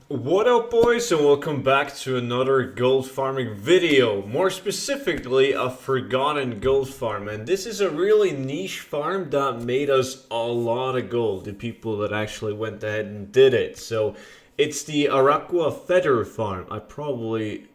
What up, boys, and welcome back to another gold farming video. More specifically, a forgotten gold farm. And this is a really niche farm that made us a lot of gold, the people that actually went ahead and did it. So it's the Araqua Feather farm. I probably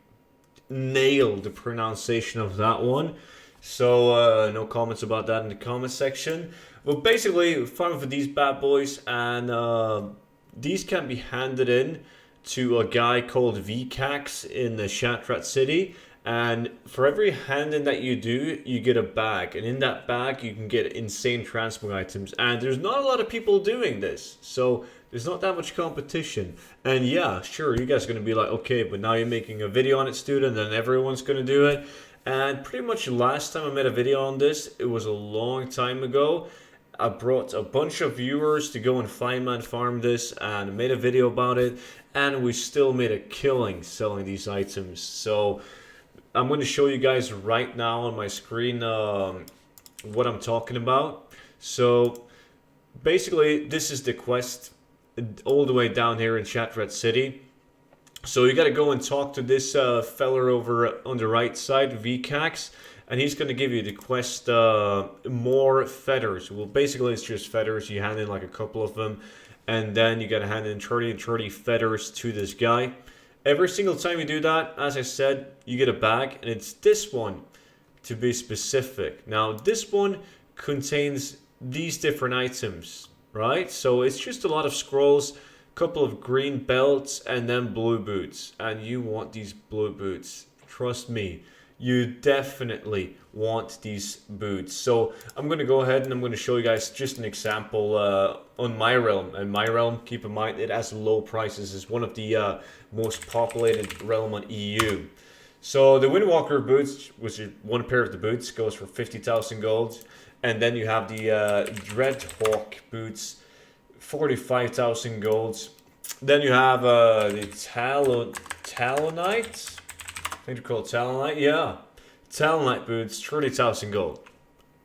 nailed the pronunciation of that one. So no comments about that in the comment section. But basically, farm for these bad boys, and these can be handed in to a guy called VCAX in the Shatrat city, and for every hand-in that you do, you get a bag, and in that bag you can get insane transfer items, and there's not a lot of people doing this, so there's not that much competition. And yeah, sure, you guys are going to be like, okay, but now you're making a video on it, Studen, and everyone's going to do it. And pretty much last time I made a video on this, it was a long time ago. I brought a bunch of viewers to go and five-man farm this and made a video about it, and we still made a killing selling these items. So I'm going to show you guys right now on my screen what I'm talking about. So basically, this is the quest all the way down here in Shatrat City. So you got to go and talk to this feller over on the right side, VCAX. And he's going to give you the quest, more feathers. Well, basically, it's just feathers. You hand in like a couple of them. And then you got to hand in 30 feathers to this guy. Every single time you do that, as I said, you get a bag. And it's this one, to be specific. Now, this one contains these different items, right? So it's just a lot of scrolls, couple of green belts, and then blue boots. And you want these blue boots. Trust me. You definitely want these boots. So I'm going to go ahead and I'm going to show you guys just an example on my realm. And my realm, keep in mind, it has low prices. It's one of the most populated realm on EU. So the Windwalker boots, which is one pair of the boots, goes for 50,000 gold. And then you have the Dreadhawk boots, 45,000 gold. Then you have the Talonite. I think they're called Talonite, yeah. Talonite boots, 30,000 gold.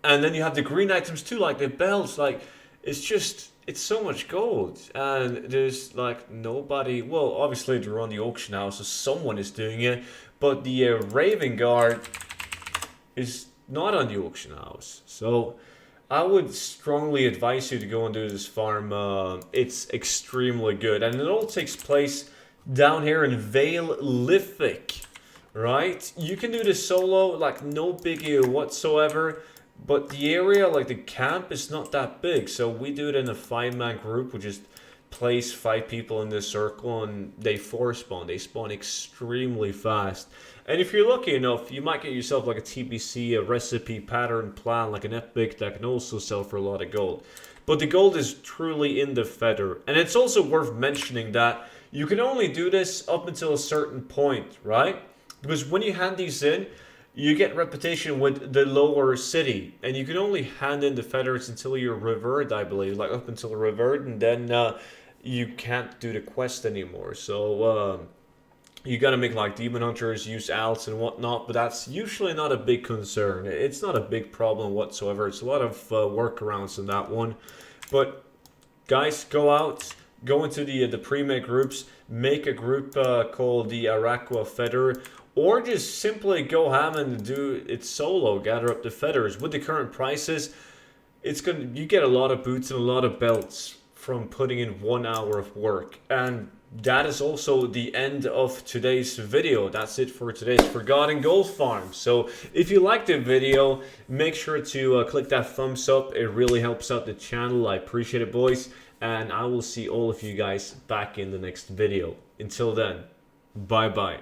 And then you have the green items too, like the belts, like, it's so much gold. And there's like nobody, well, obviously they're on the auction house, so someone is doing it. But the Raven Guard is not on the auction house. So I would strongly advise you to go and do this farm. It's extremely good. And it all takes place down here in Vale Lithic. Right, you can do this solo, like no biggie whatsoever, but the area, like the camp, is not that big, so we do it in a five-man group. We just place 5 people in this circle and they force spawn. They spawn extremely fast, and if you're lucky enough, you might get yourself like a TBC, a recipe, pattern, plan, like an epic that can also sell for a lot of gold. But the gold is truly in the feather, and it's also worth mentioning that you can only do this up until a certain point, right? Because when you hand these in, you get reputation with the lower city. And you can only hand in the feathers until you're revered, I believe. Like up until revered, and then you can't do the quest anymore. So you gotta make like demon hunters, use alts and whatnot. But that's usually not a big concern. It's not a big problem whatsoever. It's a lot of workarounds in that one. But guys, go out. Go into the pre-made groups. Make a group called the Araqua Feather. Or just simply go ham and do it solo, gather up the feathers. With the current prices, you get a lot of boots and a lot of belts from putting in 1 hour of work. And that is also the end of today's video. That's it for today's Forgotten Gold Farm. So if you liked the video, make sure to click that thumbs up. It really helps out the channel. I appreciate it, boys. And I will see all of you guys back in the next video. Until then, bye-bye.